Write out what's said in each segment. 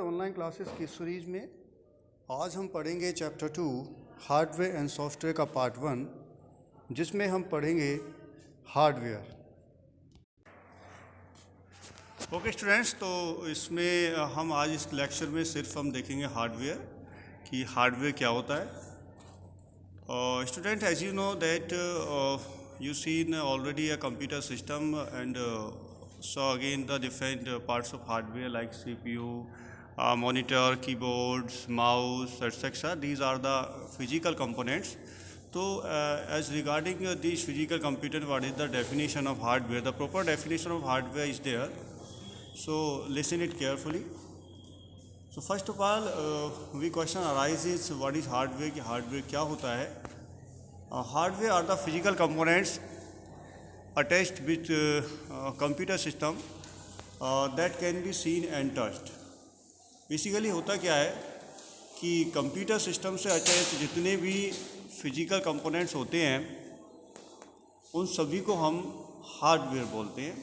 Online classes की series में आज हम पढ़ेंगे चैप्टर 2 हार्डवेयर एंड सॉफ्टवेयर का पार्ट 1, जिसमें हम पढ़ेंगे हार्डवेयर। ओके स्टूडेंट्स, तो इसमें हम आज इस लेक्चर में सिर्फ हम देखेंगे हार्डवेयर कि हार्डवेयर क्या होता है। Student, as you know that you seen already a computer system and saw again the different parts of hardware like CPU, monitor, keyboards, mouse, etc. These are the physical components. So as regarding these physical components, what is the definition of hardware? The proper definition of hardware is there, so listen it carefully. So first of all, we question arises what is hardware, कि hardware क्या होता है। Hardware are the physical components attached with computer system that can be seen and touched. Basically होता क्या है कि computer system से attach जितने भी फिजिकल कंपोनेंट्स होते हैं उन सभी को हम हार्डवेयर बोलते हैं।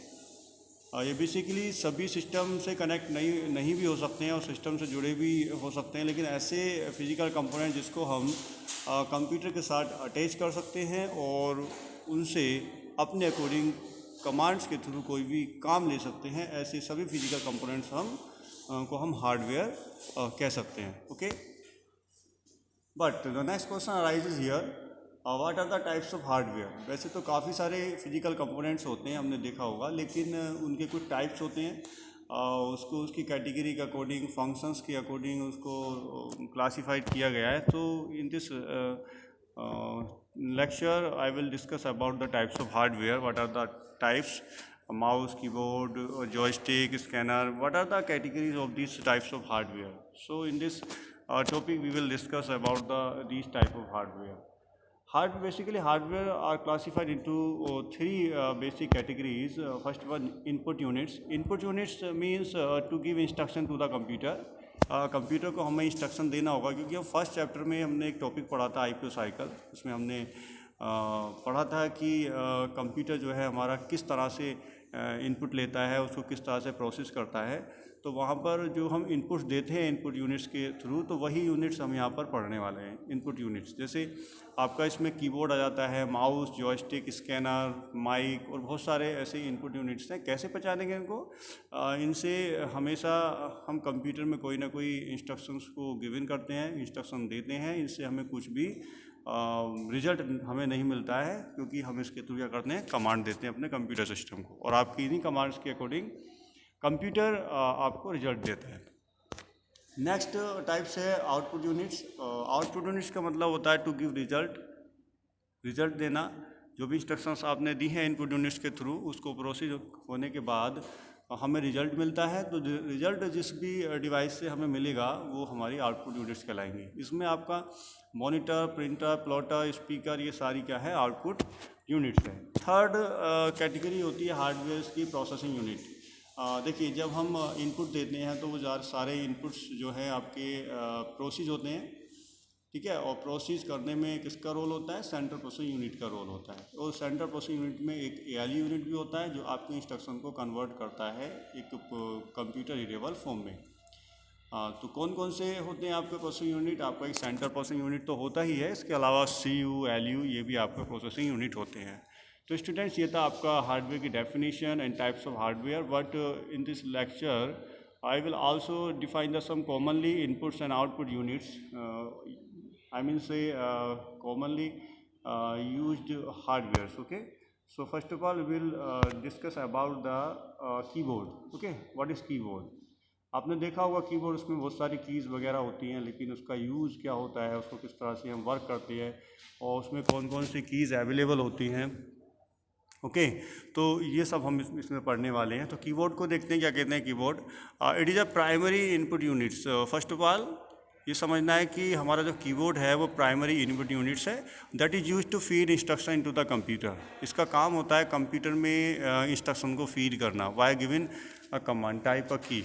ये बेसिकली सभी सिस्टम से कनेक्ट नहीं भी हो सकते हैं और सिस्टम से जुड़े भी हो सकते हैं, लेकिन ऐसे फिजिकल कंपोनेंट जिसको हम कंप्यूटर के साथ अटैच कर सकते हैं और उनसे अपने अकॉर्डिंग कमांड्स के थ्रू कोई भी काम ले सकते हैं, ऐसे सभी फिजिकल कंपोनेंट्स को हम हार्डवेयर कह सकते हैं। Okay, but the next question arises here, what are the types of hardware. वैसे तो काफ़ी सारे फिजिकल कंपोनेंट्स होते हैं, हमने देखा होगा, लेकिन उनके कुछ टाइप्स होते हैं। उसको उसकी कैटेगरी के अकॉर्डिंग, फंक्शंस के अकॉर्डिंग उसको क्लासिफाइड किया गया है। तो in this lecture I will discuss about the types of hardware. What are the types? Mouse, keyboard, joystick, scanner. What are the categories of these types of hardware? So in this topic we will discuss about these type of hardware. Basically hardware are classified into three basic categories. First one, input units. Input units means to give instruction to the computer. Computer को हमें instruction देना होगा, क्योंकि हम first chapter में हमने एक topic पढ़ा था आईपीओ साइकिल। उसमें हमने पढ़ा था कि कंप्यूटर जो है हमारा किस तरह से इनपुट लेता है, उसको किस तरह से प्रोसेस करता है। तो वहाँ पर जो हम इनपुट्स देते हैं इनपुट यूनिट्स के थ्रू, तो वही यूनिट्स हम यहाँ पर पढ़ने वाले हैं। इनपुट यूनिट्स जैसे आपका इसमें कीबोर्ड आ जाता है, माउस, जॉयस्टिक, स्कैनर, माइक और बहुत सारे ऐसे इनपुट यूनिट्स हैं। कैसे पहचानेंगे इनको? इनसे हमेशा हम कंप्यूटर में कोई ना कोई इंस्ट्रक्शंस को गिवन करते हैं, इंस्ट्रक्शन देते हैं। इनसे हमें कुछ भी रिजल्ट हमें नहीं मिलता है, क्योंकि हम इसके थ्रू क्या करते हैं, कमांड देते हैं अपने कंप्यूटर सिस्टम को, और आपकी इन्हीं कमांड्स के अकॉर्डिंग कंप्यूटर आपको रिजल्ट देता है। नेक्स्ट टाइप्स है आउटपुट यूनिट्स। आउटपुट यूनिट्स का मतलब होता है टू गिव रिजल्ट देना। जो भी इंस्ट्रक्शंस आपने दी हैं इनपुट यूनिट्स के थ्रू, उसको प्रोसेस होने के बाद हमें रिजल्ट मिलता है। तो रिजल्ट जिस भी डिवाइस से हमें मिलेगा वो हमारी आउटपुट यूनिट्स कहलाएंगी। इसमें आपका मॉनिटर, प्रिंटर, प्लॉटर, स्पीकर, ये सारी क्या है, आउटपुट यूनिट्स हैं। थर्ड कैटेगरी होती है हार्डवेयर की प्रोसेसिंग यूनिट। देखिए, जब हम इनपुट देते हैं तो वो सारे इनपुट्स जो हैं आपके प्रोसेस होते हैं, ठीक है। और प्रोसेस करने में किसका रोल होता है? सेंट्रल प्रोसेसिंग यूनिट का रोल होता है। और सेंट्रल प्रोसेसिंग यूनिट में एक ALU यूनिट भी होता है जो आपके इंस्ट्रक्शन को कन्वर्ट करता है एक कंप्यूटर रीडेबल फॉर्म में। तो कौन कौन से होते हैं आपके प्रोसेसिंग यूनिट? आपका एक सेंट्रल प्रोसेसिंग यूनिट तो होता ही है, इसके अलावा CU, LU ये भी आपके प्रोसेसिंग यूनिट होते हैं। तो स्टूडेंट्स, ये था आपका हार्डवेयर की definition and types of hardware. But in this lecture I will also define the some commonly inputs and output units, I mean say commonly used hardwares. Okay, so first of all we will discuss about the keyboard. Okay, what is keyboard? आपने देखा होगा keyboard, उसमें बहुत सारी keys वगैरह होती हैं, लेकिन उसका यूज़ क्या होता है, उसको किस तरह से हम वर्क करते हैं और उसमें कौन कौन सी कीज़ अवेलेबल होती हैं। ओके, तो ये सब हम इसमें पढ़ने वाले हैं। तो कीबोर्ड को देखते हैं, क्या कहते हैं keyboard. It is a primary input units. First of all ये समझना है कि हमारा जो कीबोर्ड है वो प्राइमरी इनपुट यूनिट्स है, that is used to feed instruction into the computer. इसका काम होता है कंप्यूटर में इंस्ट्रक्शन को फीड करना, by given a command type a key.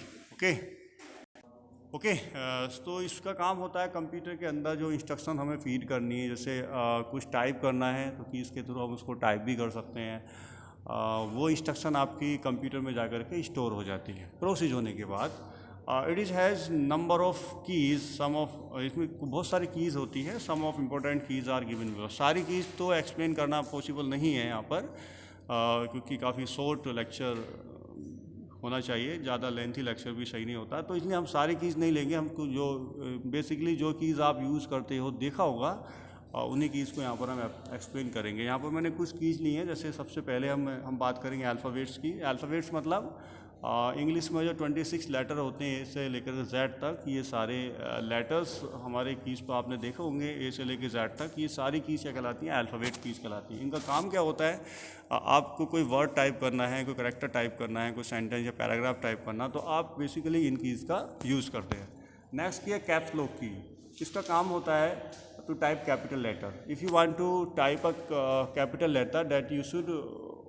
Okay, तो इसका काम होता है कंप्यूटर के अंदर जो इंस्ट्रक्शन हमें फीड करनी है। जैसे कुछ टाइप करना है तो कीज़ के थ्रू हम उसको टाइप भी कर सकते हैं। वो इंस्ट्रक्शन आपकी कंप्यूटर में जा कर के स्टोर हो जाती है। प्रोसेस होने के बाद it is has number of keys, some of, इसमें बहुत सारी कीज़ होती है, some of important keys are given below. सारी कीज़ तो एक्सप्लेन करना पॉसिबल नहीं है यहाँ पर, क्योंकि काफ़ी शॉर्ट लेक्चर होना चाहिए, ज़्यादा लेंथी लेक्चर भी सही नहीं होता, तो इसलिए हम सारी कीज़ नहीं लेंगे। हम जो बेसिकली जो कीज़ आप यूज़ करते हो देखा होगा, उन्हीं कीज़ को यहाँ पर हम एक्सप्लेन करेंगे। यहाँ पर मैंने कुछ कीज़ ली हैं, जैसे सबसे पहले हम बात करेंगे अल्फ़ाबेट्स की। अल्फ़ाबेट्स मतलब इंग्लिश में जो 26 लेटर होते हैं, ए से लेकर जेड तक, ये सारे लेटर्स हमारे कीज़ पर आपने देखे होंगे, ए से लेकर जेड तक, ये सारी कीज़ क्या कहलाती हैं? अल्फ़ाबेट कीज़ कहलाती हैं। इनका काम क्या होता है? आपको कोई वर्ड टाइप करना है, कोई करैक्टर टाइप करना है, कोई सेंटेंस या पैराग्राफ टाइप करना, तो आप बेसिकली इन कीज़ का यूज़ करते हैं। नेक्स्ट की है कैप्स लॉक की। इसका काम होता है to type capital letter. If you want to type a capital letter that you should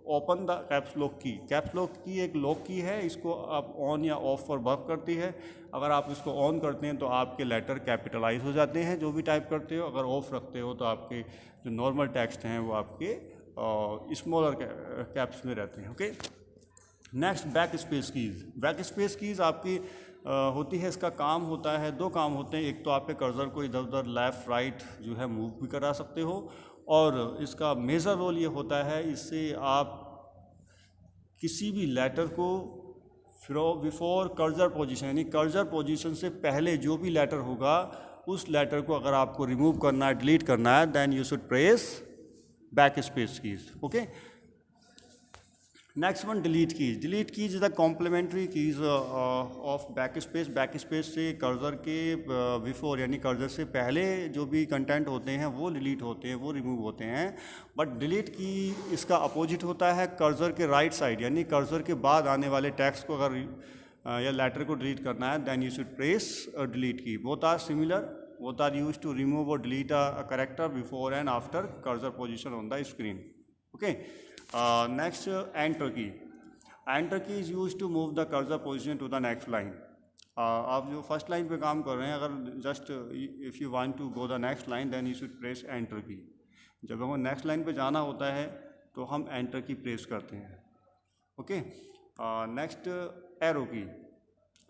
open the caps lock key. Caps lock key एक लॉक की है, इसको आप ऑन या ऑफ पर वर्क करती है। अगर आप इसको ऑन करते हैं तो आपके लेटर कैपिटलाइज हो जाते हैं जो भी टाइप करते हो। अगर ऑफ रखते हो तो आपके जो नॉर्मल टेक्स्ट हैं वो आपके स्मॉलर कैप्स में रहते हैं। Okay, next back space keys. Back space keys आपकी होती है, इसका काम होता है, दो काम होते हैं। एक तो आपके कर्सर को इधर उधर लेफ़्ट राइट जो है मूव भी करा सकते हो, और इसका मेजर रोल ये होता है, इससे आप किसी भी लेटर को बिफोर कर्सर पोजीशन, यानी कर्सर पोजीशन से पहले जो भी लेटर होगा, उस लेटर को अगर आपको रिमूव करना है, डिलीट करना है, then you should press back space keys. Okay, next one delete keys. Delete keys is the complementary keys of back space. Back space से कर्सर के बिफोर, यानी कर्सर से पहले जो भी कंटेंट होते हैं वो डिलीट होते हैं, वो रिमूव होते हैं। बट डिलीट की इसका अपोजिट होता है, कर्सर के राइट साइड, यानी कर्सर के बाद आने वाले टेक्स्ट को अगर या लेटर को डिलीट करना है, then you should press delete key. Both are similar, both are use to remove और delete a character before and after cursor position on the screen. Okay, next enter key. Enter key is used to move the cursor position to the next line. आप जो first line पे काम कर रहे हैं, अगर just if you want to go the next line, then you should press enter key. जब हमें नेक्स्ट लाइन पे जाना होता है तो हम एंटर की प्रेस करते हैं। Okay, next arrow key.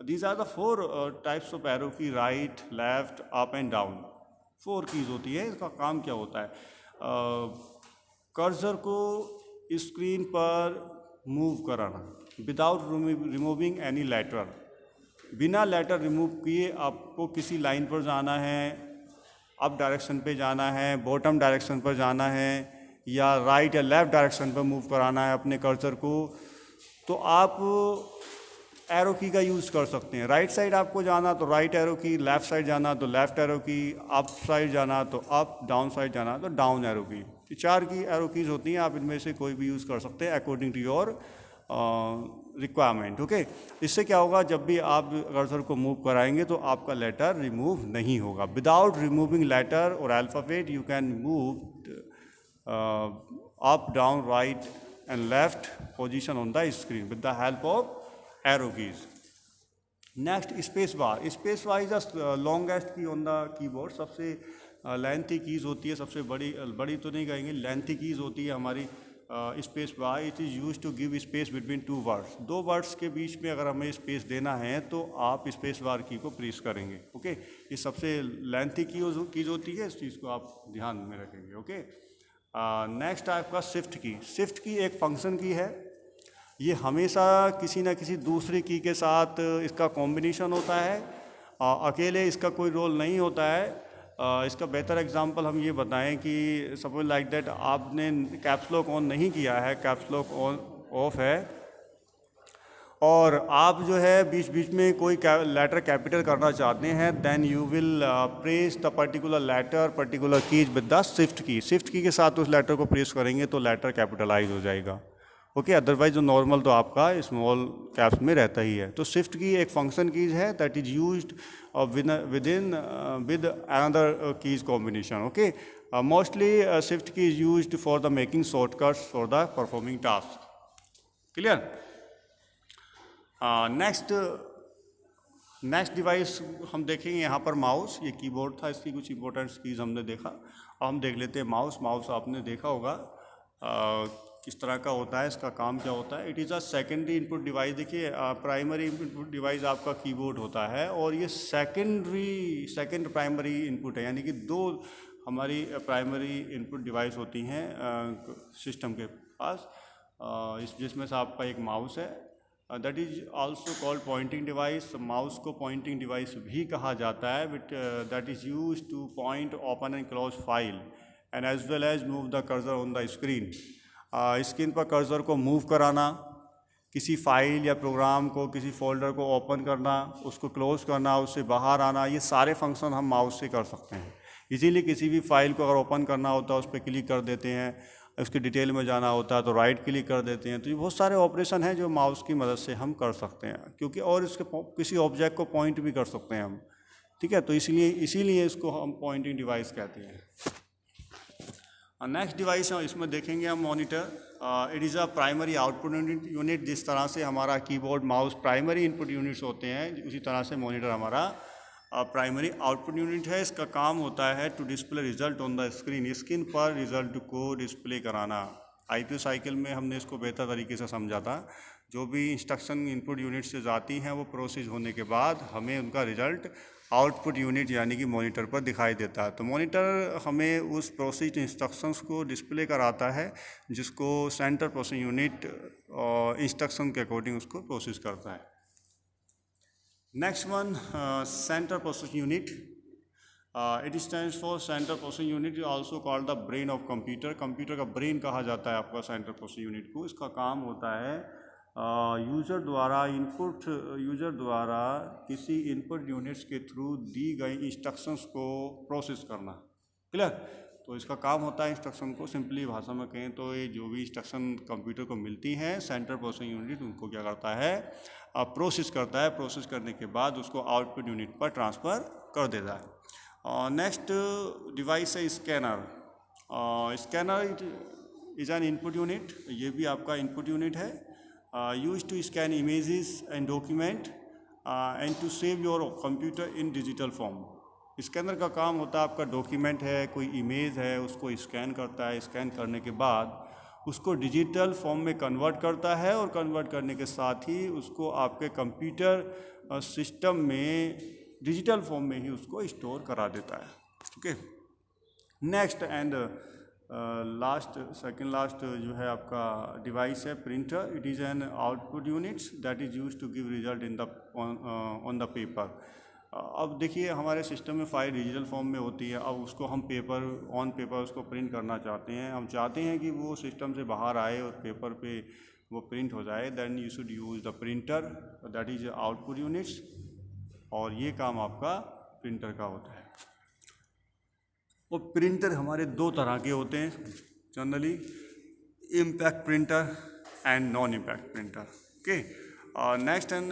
These are the 4 types of arrow key, right, left, up and down. 4 keys होती है। इसका काम क्या होता है? कर्सर को स्क्रीन पर मूव कराना विदाउट रिमूविंग एनी लेटर। बिना लेटर रिमूव किए आपको किसी लाइन पर जाना है, अप डायरेक्शन पे जाना है, बॉटम डायरेक्शन पर जाना है, या राइट या लेफ़्ट डायरेक्शन पर मूव कराना है अपने कर्सर को, तो आप एरो की का यूज़ कर सकते हैं। राइट साइड आपको जाना तो राइट एरो की, लेफ़्ट साइड जाना तो लेफ़्ट एरो की, अप साइड जाना तो अप, डाउन साइड जाना तो डाउन एरो की। 4 की एरो कीज़ होती हैं, आप इनमें से कोई भी यूज़ कर सकते हैं according to your requirement. Okay, इससे क्या होगा, जब भी आप कर्सर को मूव कराएंगे तो आपका लेटर रिमूव नहीं होगा। विदाउट रिमूविंग लेटर और alphabet you can move up, down, right and left position on the screen with the help of arrow keys. Next space bar. Space bar is the longest key on the keyboard. सबसे lengthy keys होती है, सबसे बड़ी तो नहीं कहेंगे, lengthy keys होती है हमारी space bar. It is use to give space between 2 words. 2 words के बीच में अगर हमें स्पेस देना है तो आप स्पेस बार की को प्रेस करेंगे। ओके, ये सबसे लेंथी कीज़ होती है, इस चीज़ को आप ध्यान में रखेंगे। ओके, नेक्स्ट आपका शिफ्ट की। शिफ्ट की एक फंक्शन की है, ये हमेशा किसी ना किसी दूसरी की के साथ इसका कॉम्बिनेशन होता है, अकेले इसका कोई रोल नहीं होता है। इसका बेहतर एग्जांपल हम ये बताएं कि सपोज लाइक दैट आपने कैप्स लॉक ऑन नहीं किया है, कैप्स लॉक ऑन ऑफ है, और आप जो है बीच बीच में कोई लेटर कैपिटल करना चाहते हैं, then you will press the particular letter, particular keys with the shift key. Shift key के साथ उस लेटर को प्रेस करेंगे तो लेटर कैपिटलाइज हो जाएगा। ओके, अदरवाइज जो नॉर्मल तो आपका स्मॉल कैप्स में रहता ही है। तो शिफ्ट की एक फंक्शन कीज है that is used with another keys combination. Okay, mostly shift key is used for the making shortcuts for the performing task. Clear? Next device हम देखेंगे यहाँ पर माउस। ये कीबोर्ड था, इसकी कुछ इंपॉर्टेंट कीज हमने देखा। अब हम देख लेते हैं माउस। माउस आपने देखा होगा किस तरह का होता है, इसका काम क्या होता है। It is a secondary input device. देखिए प्राइमरी इनपुट डिवाइस आपका कीबोर्ड होता है और ये सेकंड प्राइमरी इनपुट है, यानी कि दो हमारी प्राइमरी इनपुट डिवाइस होती हैं सिस्टम के पास। इस जिसमें से आपका एक माउस है, that is also called pointing device. Mouse को पॉइंटिंग डिवाइस भी कहा जाता है, with that is use to point open and close file and as well as move the cursor on the screen. Screen पर cursor को move कराना, किसी file या प्रोग्राम को, किसी फोल्डर को ओपन करना, उसको क्लोज करना, उससे बाहर आना, ये सारे फंक्शन हम माउस से कर सकते हैं। इसीलिए किसी भी फाइल को अगर ओपन करना होता है उस पर क्लिक कर देते हैं, उसकी डिटेल में जाना होता है तो राइट क्लिक कर देते हैं। तो ये बहुत सारे ऑपरेशन हैं जो माउस की मदद से हम कर सकते हैं, क्योंकि और इसके किसी ऑब्जेक्ट को पॉइंट भी कर सकते हैं हम, ठीक है। तो इसीलिए इसको हम पॉइंटिंग डिवाइस कहते हैं। नेक्स्ट डिवाइस है, इसमें देखेंगे हम monitor. It is a primary output unit. जिस तरह से हमारा keyboard mouse primary input units होते हैं, उसी तरह से मॉनिटर हमारा प्राइमरी आउटपुट यूनिट है। इसका काम होता है to display result on the screen. Screen पर रिजल्ट को डिस्प्ले कराना। आईपीओ साइकिल में हमने इसको बेहतर तरीके से समझा था। जो भी इंस्ट्रक्शन इनपुट यूनिट से जाती हैं वो प्रोसेस होने के बाद हमें उनका रिजल्ट आउटपुट यूनिट यानी कि मॉनिटर पर दिखाई देता है। तो मॉनिटर हमें उस प्रोसेस इंस्ट्रक्शंस को डिस्प्ले कराता है जिसको सेंटर प्रोसेस यूनिट इंस्ट्रक्शन के अकॉर्डिंग उसको प्रोसेस करता है। Next one, centre process unit. It stands for centre process unit, also called the brain of computer. Computer का ब्रेन कहा जाता है आपका सेंटर प्रोसेस यूनिट को। इसका काम होता है यूज़र द्वारा किसी इनपुट यूनिट्स के थ्रू दी गई इंस्ट्रक्शंस को प्रोसेस करना। क्लियर? तो इसका काम होता है इंस्ट्रक्शन को, सिंपली भाषा में कहें तो ये जो भी इंस्ट्रक्शन कंप्यूटर को मिलती हैं, सेंटर प्रोसेसिंग यूनिट उनको क्या करता है, प्रोसेस करता है। प्रोसेस करने के बाद उसको आउटपुट यूनिट पर ट्रांसफ़र कर देता है। नेक्स्ट डिवाइस है scanner. Scanner is an input unit. ये भी आपका इनपुट यूनिट है। Used to scan images and document and to save your computer in digital form। Scanner का काम होता है, आपका डॉक्यूमेंट है, कोई इमेज है, उसको स्कैन करता है। स्कैन करने के बाद उसको डिजिटल फॉर्म में कन्वर्ट करता है और कन्वर्ट करने के साथ ही उसको आपके कंप्यूटर सिस्टम में डिजिटल फॉर्म में ही उसको स्टोर करा देता है। Okay, next and second last जो है आपका डिवाइस है printer. It is an output units that is use to give result in the on the paper. अब देखिए हमारे सिस्टम में फाइल डिजिटल फॉर्म में होती है। अब उसको हम ऑन पेपर उसको प्रिंट करना चाहते हैं। हम चाहते हैं कि वो सिस्टम से बाहर आए और पेपर पे वो प्रिंट हो जाए। Then you should use the printer, that is output units. और ये काम आपका प्रिंटर का होता है। और प्रिंटर हमारे दो तरह के होते हैं generally, impact printer and non impact printer. Okay, next and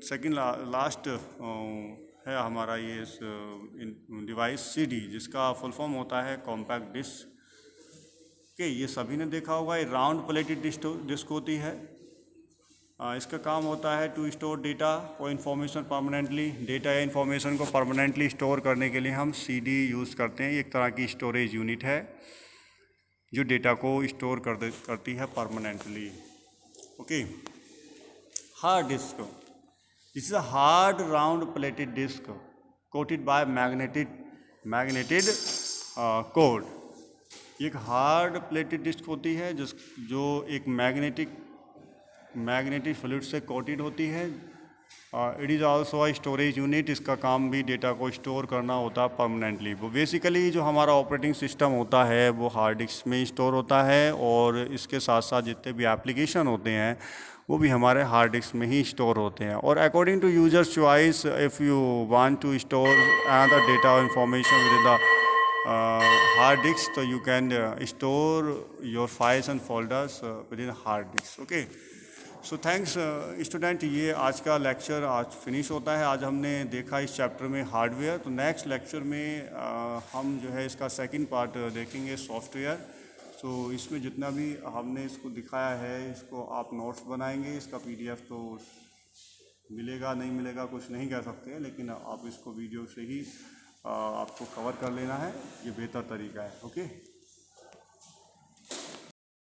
second last है हमारा ये डिवाइस सीडी, जिसका फुल फॉर्म होता है कॉम्पैक्ट डिस्क। ओके, ये सभी ने देखा होगा, ये राउंड प्लेटेड डिस्क होती है। इसका काम होता है टू स्टोर डेटा और इन्फॉर्मेशन परमानेंटली। डेटा या इन्फॉर्मेशन को परमानेंटली स्टोर करने के लिए हम सीडी यूज़ करते हैं। एक तरह की स्टोरेज यूनिट है जो डेटा को स्टोर करती है permanently. Okay, hard disk, this is a hard round plated disk coated by magneted code. एक हार्ड प्लेटेड डिस्क होती है जो एक मैग्नेटिक फ्लूइड से कोटेड होती है। It is also a storage unit. इसका काम भी डेटा को स्टोर करना होता है परमानेंटली। वो बेसिकली जो हमारा ऑपरेटिंग सिस्टम होता है वो हार्ड डिस्क में स्टोर होता है, और इसके साथ साथ जितने भी एप्लीकेशन होते हैं वो भी हमारे हार्ड डिस्क में ही स्टोर होते हैं। और according to users choice, if you want to store another data और information with the hard disk, so you can store your files and folders within hard disk। okay, so thanks student. ये आज का lecture आज finish होता है। आज हमने देखा इस चैप्टर में हार्डवेयर। तो नेक्स्ट लेक्चर में हम जो है इसका सेकंड पार्ट देखेंगे, सॉफ्टवेयर। सो इसमें जितना भी हमने इसको दिखाया है इसको आप नोट्स बनाएंगे। इसका पीडीएफ तो मिलेगा नहीं मिलेगा कुछ नहीं कह सकते, लेकिन आप इसको वीडियो से ही आपको कवर कर लेना है, ये बेहतर तरीका है। ओके।